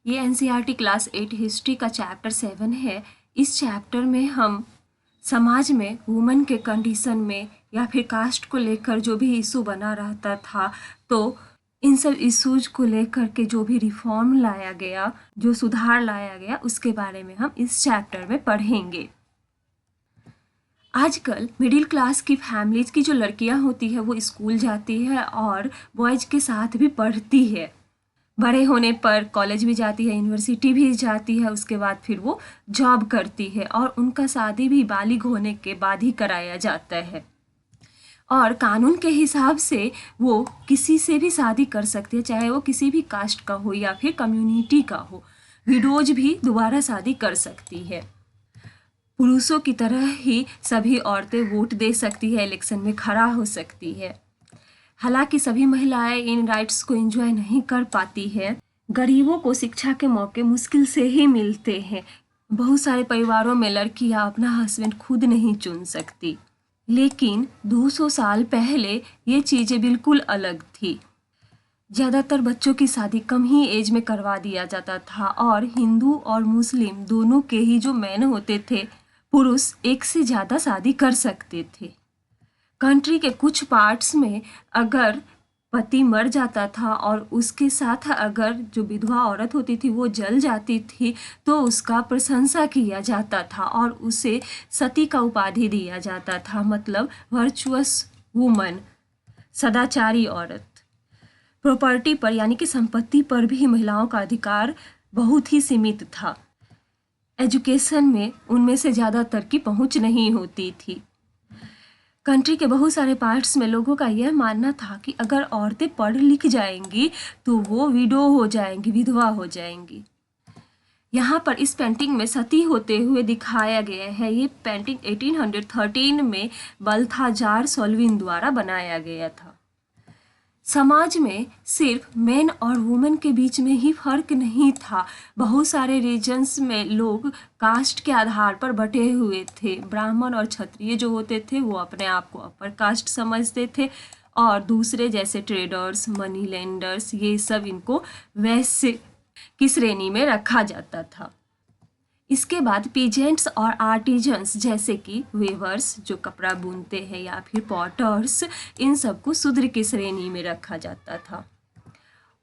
ये NCERT class 8 history का chapter 7 है। इस चैप्टर में हम समाज में वुमेन के कंडीशन में या फिर कास्ट को लेकर जो भी इशू बना रहता था, तो इन सब इश्यूज को लेकर के जो भी रिफॉर्म लाया गया, जो सुधार लाया गया, उसके बारे में हम इस चैप्टर में पढ़ेंगे। आजकल मिडिल क्लास की फैमिलीज की जो लड़कियां होती है वो स्कूल जाती है और बॉयज के साथ भी पढ़ती है। बड़े होने पर कॉलेज भी जाती है, यूनिवर्सिटी भी जाती है, उसके बाद फिर वो जॉब करती है और उनका शादी भी बालिग होने के बाद ही कराया जाता है। और कानून के हिसाब से वो किसी से भी शादी कर सकती है, चाहे वो किसी भी कास्ट का हो या फिर कम्युनिटी का हो। विडोज भी दोबारा शादी कर सकती है। पुरुषों की तरह ही सभी औरतें वोट दे सकती है, इलेक्शन में खड़ा हो सकती है। हालांकि सभी महिलाएं इन राइट्स को एंजॉय नहीं कर पाती है। गरीबों को शिक्षा के मौके मुश्किल से ही मिलते हैं। बहुत सारे परिवारों में लड़कियां अपना हस्बैंड खुद नहीं चुन सकती। लेकिन 200 साल पहले ये चीज़ें बिल्कुल अलग थी। ज़्यादातर बच्चों की शादी कम ही एज में करवा दिया जाता था और हिंदू और मुस्लिम दोनों के ही जो मैन होते थे, पुरुष एक से ज़्यादा शादी कर सकते थे। कंट्री के कुछ पार्ट्स में अगर पति मर जाता था और उसके साथ अगर जो विधवा औरत होती थी वो जल जाती थी, तो उसका प्रशंसा किया जाता था और उसे सती का उपाधि दिया जाता था, मतलब वर्चुअस वुमन, सदाचारी औरत। प्रॉपर्टी पर यानी कि संपत्ति पर भी महिलाओं का अधिकार बहुत ही सीमित था। एजुकेशन में उनमें से ज़्यादातर की पहुंच नहीं होती थी। कंट्री के बहुत सारे पार्ट्स में लोगों का यह मानना था कि अगर औरतें पढ़ लिख जाएंगी तो वो विडो हो जाएंगी, विधवा हो जाएंगी। यहाँ पर इस पेंटिंग में सती होते हुए दिखाया गया है। ये पेंटिंग 1813 में बल्थाजार सोल्विन द्वारा बनाया गया था। समाज में सिर्फ मेन और वुमेन के बीच में ही फर्क नहीं था। बहुत सारे रीजन्स में लोग कास्ट के आधार पर बटे हुए थे। ब्राह्मण और क्षत्रिय जो होते थे वो अपने आप को अपर कास्ट समझते थे और दूसरे जैसे ट्रेडर्स, मनी लेंडर्स, ये सब इनको वैश्य की श्रेणी में रखा जाता था। इसके बाद पीजेंट्स और आर्टिजन्स जैसे कि वेवर्स जो कपड़ा बुनते हैं या फिर पॉटर्स, इन सबको शूद्र की श्रेणी में रखा जाता था।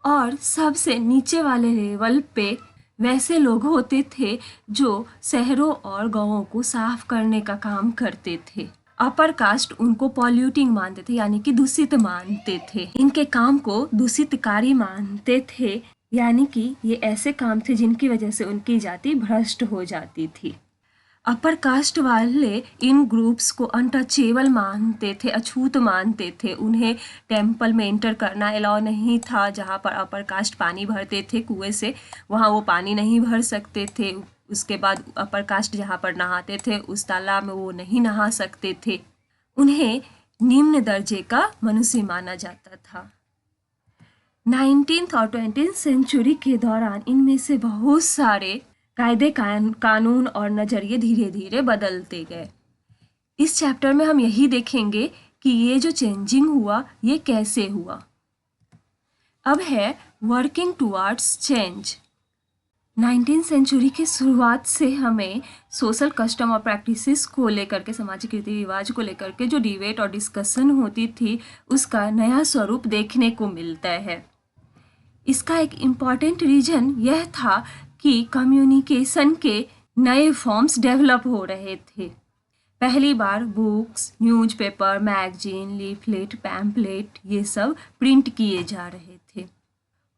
और सबसे नीचे वाले लेवल पे वैसे लोग होते थे जो शहरों और गांवों को साफ करने का काम करते थे। अपर कास्ट उनको पॉल्यूटिंग मानते थे, यानी कि दूषित मानते थे। इनके काम को दूषितकारी मानते थे, यानी कि ये ऐसे काम थे जिनकी वजह से उनकी जाति भ्रष्ट हो जाती थी। अपर कास्ट वाले इन ग्रुप्स को अनटचेबल मानते थे, अछूत मानते थे। उन्हें टेम्पल में एंटर करना अलाउ नहीं था। जहाँ पर अपर कास्ट पानी भरते थे कुएं से, वहाँ वो पानी नहीं भर सकते थे। उसके बाद अपर कास्ट जहाँ पर नहाते थे उस तालाब में वो नहीं नहा सकते थे। उन्हें निम्न दर्जे का मनुष्य माना जाता था। 19th और 20th सेंचुरी के दौरान इनमें से बहुत सारे कायदे कानून और नज़रिए धीरे धीरे बदलते गए। इस चैप्टर में हम यही देखेंगे कि ये जो चेंजिंग हुआ ये कैसे हुआ। अब है working towards change. 19th century की शुरुआत से हमें सोशल कस्टम और प्रैक्टिसेस को लेकर के, सामाजिक रीति रिवाज को लेकर के जो डिबेट और डिस्कशन होती थी उसका नया स्वरूप देखने को मिलता है। इसका एक इम्पॉर्टेंट रीजन यह था कि कम्युनिकेशन के नए फॉर्म्स डेवलप हो रहे थे। पहली बार books, newspaper, magazine, leaflet, pamphlet ये सब प्रिंट किए जा रहे थे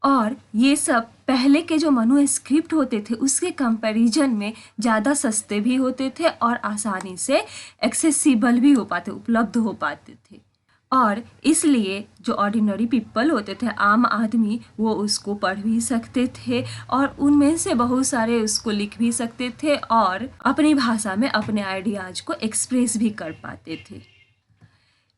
और ये सब पहले के जो मनुस्क्रिप्ट होते थे उसके कंपैरिजन में ज़्यादा सस्ते भी होते थे और आसानी से एक्सेसिबल भी हो पाते, उपलब्ध हो पाते थे। और इसलिए जो ऑर्डिनरी पीपल होते थे, आम आदमी, वो उसको पढ़ भी सकते थे और उनमें से बहुत सारे उसको लिख भी सकते थे और अपनी भाषा में अपने आइडियाज को एक्सप्रेस भी कर पाते थे।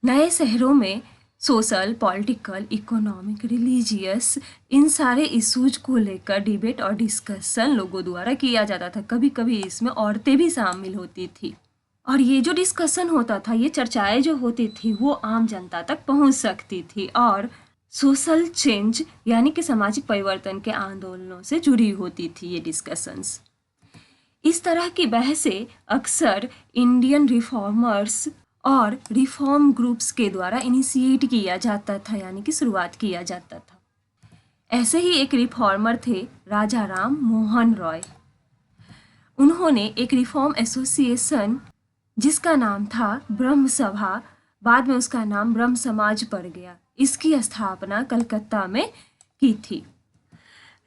नए शहरों में सोशल, पॉलिटिकल, इकोनॉमिक, रिलीजियस, इन सारे इश्यूज को लेकर डिबेट और डिस्कशन लोगों द्वारा किया जाता था। कभी कभी इसमें औरतें भी शामिल होती थी और ये जो डिस्कशन होता था, ये चर्चाएं जो होती थी वो आम जनता तक पहुंच सकती थी और सोशल चेंज यानी कि सामाजिक परिवर्तन के आंदोलनों से जुड़ी होती थी ये डिस्कशंस। इस तरह की बहसें अक्सर इंडियन रिफॉर्मर्स और रिफॉर्म ग्रुप्स के द्वारा इनिशिएट किया जाता था, यानी कि शुरुआत किया जाता था। ऐसे ही एक रिफॉर्मर थे राजा राम मोहन रॉय। उन्होंने एक रिफॉर्म एसोसिएशन जिसका नाम था ब्रह्म सभा, बाद में उसका नाम ब्रह्म समाज पड़ गया, इसकी स्थापना कलकत्ता में की थी।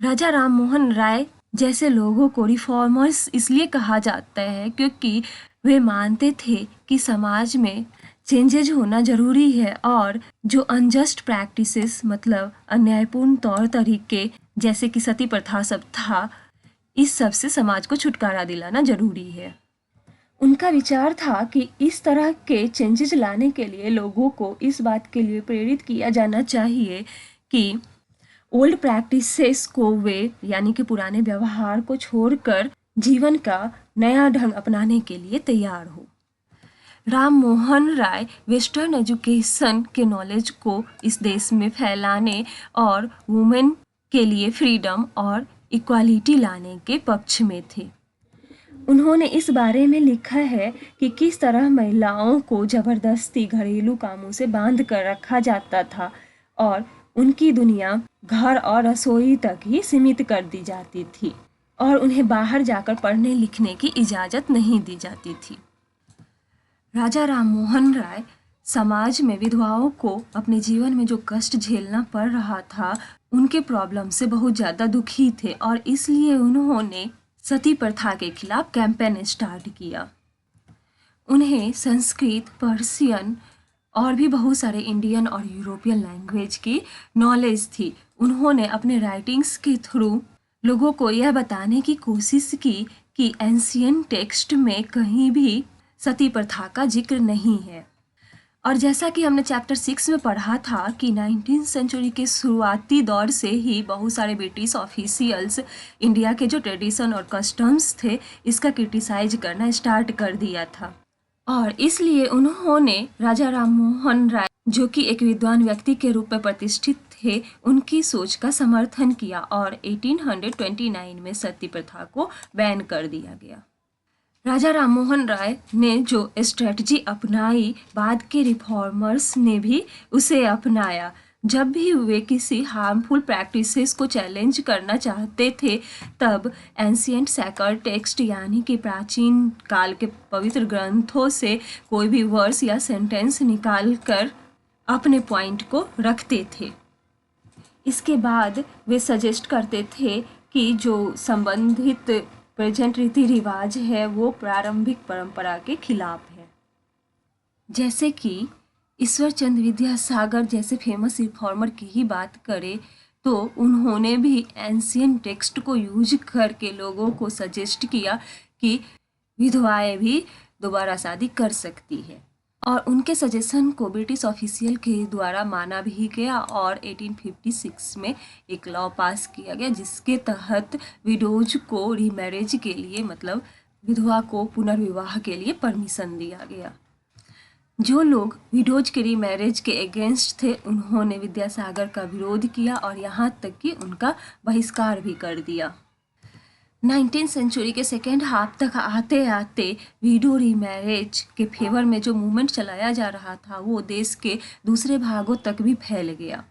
राजा राम मोहन राय जैसे लोगों को रिफॉर्मर्स इसलिए कहा जाता है क्योंकि वे मानते थे कि समाज में चेंजेज होना जरूरी है और जो अनजस्ट प्रैक्टिसेस मतलब अन्यायपूर्ण तौर तरीके जैसे कि सती प्रथा सब था, इस सब से समाज को छुटकारा दिलाना जरूरी है। उनका विचार था कि इस तरह के चेंजेस लाने के लिए लोगों को इस बात के लिए प्रेरित किया जाना चाहिए कि ओल्ड प्रैक्टिसेस को वे यानी कि पुराने व्यवहार को छोड़कर जीवन का नया ढंग अपनाने के लिए तैयार हो। राम मोहन राय वेस्टर्न एजुकेशन के नॉलेज को इस देश में फैलाने और वुमेन के लिए फ्रीडम और इक्वालिटी लाने के पक्ष में थे। उन्होंने इस बारे में लिखा है कि किस तरह महिलाओं को जबरदस्ती घरेलू कामों से बांध कर रखा जाता था और उनकी दुनिया घर और रसोई तक ही सीमित कर दी जाती थी और उन्हें बाहर जाकर पढ़ने लिखने की इजाज़त नहीं दी जाती थी। राजा राम मोहन राय समाज में विधवाओं को अपने जीवन में जो कष्ट झेलना पड़ रहा था उनके प्रॉब्लम से बहुत ज़्यादा दुखी थे और इसलिए उन्होंने सती प्रथा के खिलाफ कैंपेन स्टार्ट किया। उन्हें संस्कृत, पर्शियन और भी बहुत सारे इंडियन और यूरोपियन लैंग्वेज की नॉलेज थी। उन्होंने अपने राइटिंग्स के थ्रू लोगों को यह बताने की कोशिश की कि एंशियंट टेक्स्ट में कहीं भी सती प्रथा का जिक्र नहीं है। और जैसा कि हमने चैप्टर 6 में पढ़ा था कि 19वीं सेंचुरी के शुरुआती दौर से ही बहुत सारे ब्रिटिश ऑफिशियल्स इंडिया के जो ट्रेडिशन और कस्टम्स थे इसका क्रिटिसाइज करना स्टार्ट कर दिया था और इसलिए उन्होंने राजा राम मोहन राय जो कि एक विद्वान व्यक्ति के रूप में प्रतिष्ठित थे उनकी सोच का समर्थन किया और 1829 में सती प्रथा को बैन कर दिया गया। राजा राम मोहन राय ने जो स्ट्रेटजी अपनाई बाद के रिफॉर्मर्स ने भी उसे अपनाया। जब भी वे किसी हार्मफुल प्रैक्टिसेस को चैलेंज करना चाहते थे तब एंशिएंट सैक्रेड टेक्स्ट यानी कि प्राचीन काल के पवित्र ग्रंथों से कोई भी वर्स या सेंटेंस निकाल कर अपने पॉइंट को रखते थे। इसके बाद वे सजेस्ट करते थे कि जो संबंधित प्रेजेंट रीति रिवाज है वो प्रारंभिक परंपरा के खिलाफ है। जैसे कि ईश्वर चंद्र विद्यासागर जैसे फेमस रिफॉर्मर की ही बात करें तो उन्होंने भी एंशिएंट टेक्स्ट को यूज करके लोगों को सजेस्ट किया कि विधवाएं भी दोबारा शादी कर सकती है और उनके सजेशन को ब्रिटिश ऑफिशियल के द्वारा माना भी गया और 1856 में एक लॉ पास किया गया जिसके तहत विडोज को रीमैरिज के लिए मतलब विधवा को पुनर्विवाह के लिए परमिशन दिया गया। जो लोग विडोज के रीमैरिज के अगेंस्ट थे उन्होंने विद्यासागर का विरोध किया और यहाँ तक कि उनका बहिष्कार भी कर दिया। 19वीं सेंचुरी के सेकेंड हाफ तक आते आते विडो रीमैरिज के फेवर में जो मूवमेंट चलाया जा रहा था वो देश के दूसरे भागों तक भी फैल गया।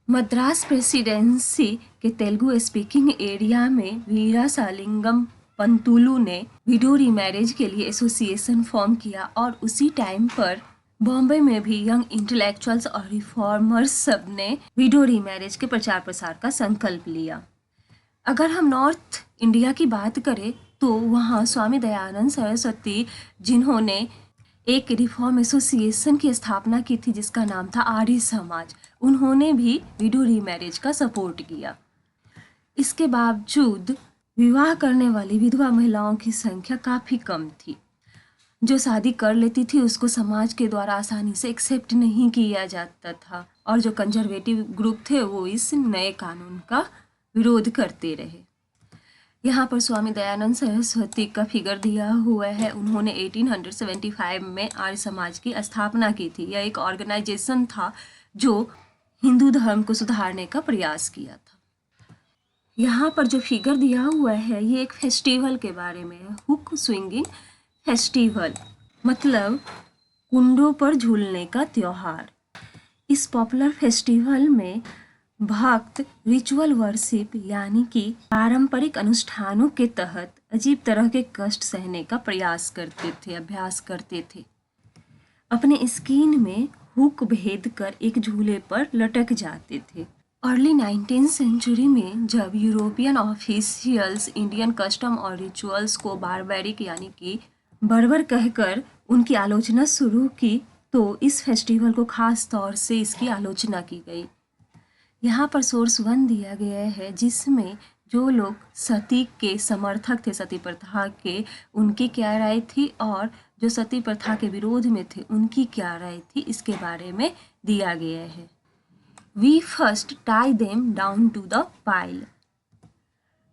मद्रास प्रेसिडेंसी के तेलुगु स्पीकिंग एरिया में वीरासालिंगम पंतुलु ने विडो रीमैरिज के लिए एसोसिएशन फॉर्म किया और उसी टाइम पर बॉम्बे में भी यंग इंटेलेक्चुअल्स और रिफॉर्मर्स सब ने विडो रीमैरिज के प्रचार प्रसार का संकल्प लिया। अगर हम नॉर्थ इंडिया की बात करें तो वहाँ स्वामी दयानंद सरस्वती जिन्होंने एक रिफॉर्म एसोसिएशन की स्थापना की थी जिसका नाम था आर्य समाज, उन्होंने भी विडो रीमैरिज का सपोर्ट किया। इसके बावजूद विवाह करने वाली विधवा महिलाओं की संख्या काफ़ी कम थी। जो शादी कर लेती थी उसको समाज के द्वारा आसानी से एक्सेप्ट नहीं किया जाता था और जो कंजर्वेटिव ग्रुप थे वो इस नए कानून का विरोध करते रहे। यहाँ पर स्वामी दयानंद सरस्वती का फिगर दिया हुआ है। उन्होंने 1875 में आर्य समाज की स्थापना की थी। यह एक ऑर्गेनाइजेशन था जो हिंदू धर्म को सुधारने का प्रयास किया था। यहाँ पर जो फिगर दिया हुआ है ये एक फेस्टिवल के बारे में है, हुक स्विंगिंग फेस्टिवल, मतलब कुंडों पर झूलने का त्योहार। इस पॉपुलर फेस्टिवल में भक्त रिचुअल वर्शिप यानी कि पारंपरिक अनुष्ठानों के तहत अजीब तरह के कष्ट सहने का प्रयास करते थे, अभ्यास करते थे। अपने स्किन में हुक भेद कर एक झूले पर लटक जाते थे। अर्ली 19th सेंचुरी में जब यूरोपियन ऑफिशियल्स इंडियन कस्टम और रिचुअल्स को बारबैरिक यानी कि बर्बर कहकर उनकी आलोचना शुरू की, तो इस फेस्टिवल को खास तौर से इसकी आलोचना की गई। यहाँ पर सोर्स 1 दिया गया है जिसमें जो लोग सती के समर्थक थे, सती प्रथा के, उनकी क्या राय थी और जो सती प्रथा के विरोध में थे उनकी क्या राय थी, इसके बारे में दिया गया है। We first tie them down to the pile,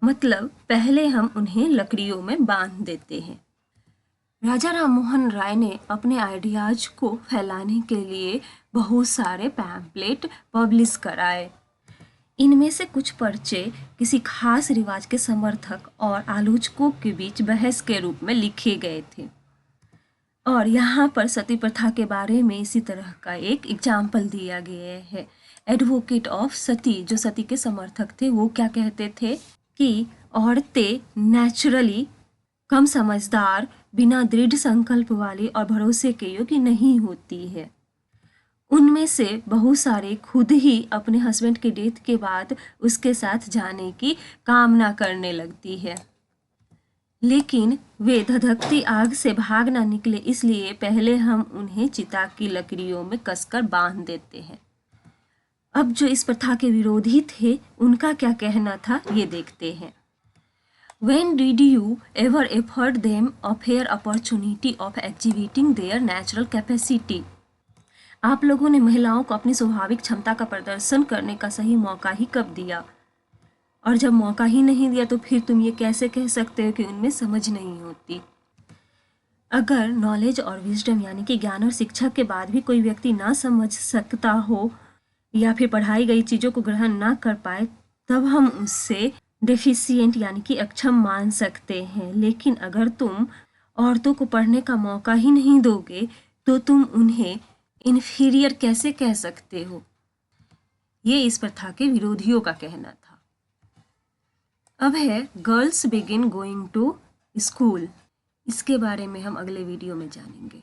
मतलब पहले हम उन्हें लकड़ियों में बांध देते हैं। राजा राममोहन राय ने अपने आइडियाज को फैलाने के लिए बहुत सारे पैम्पलेट पब्लिश कराए। इनमें से कुछ पर्चे किसी खास रिवाज के समर्थक और आलोचकों के बीच बहस के रूप में लिखे गए थे। और यहाँ पर सती प्रथा के बारे में इसी तरह का एक एग्जाम्पल दिया गया है। एडवोकेट ऑफ सती, जो सती के समर्थक थे, वो क्या कहते थे कि औरतें नेचुरली कम समझदार, बिना दृढ़ संकल्प वाली और भरोसे के योग्य नहीं होती है। उनमें से बहुत सारे खुद ही अपने हस्बैंड के डेथ के बाद उसके साथ जाने की कामना करने लगती है, लेकिन वे धधकती आग से भाग ना निकले, इसलिए पहले हम उन्हें चिता की लकड़ियों में कसकर बांध देते हैं। अब जो इस प्रथा के विरोधी थे उनका क्या कहना था ये देखते हैं। When did you ever afford them a fair opportunity of exhibiting their natural capacity? आप लोगों ने महिलाओं को अपनी स्वाभाविक क्षमता का प्रदर्शन करने का सही मौका ही कब दिया? और जब मौका ही नहीं दिया तो फिर तुम ये कैसे कह सकते हो कि उनमें समझ नहीं होती? अगर नॉलेज और विजडम यानी कि ज्ञान और शिक्षा के बाद भी कोई व्यक्ति ना समझ सकता हो या फिर पढ़ाई गई चीज़ों को ग्रहण ना कर पाए, तब हम उससे डेफिशिएंट यानी कि अक्षम मान सकते हैं। लेकिन अगर तुम औरतों को पढ़ने का मौका ही नहीं दोगे तो तुम उन्हें इन्फीरियर कैसे कह सकते हो? ये इस प्रथा के विरोधियों का कहना था। अब है girls begin going to school. इसके बारे में हम अगले वीडियो में जानेंगे।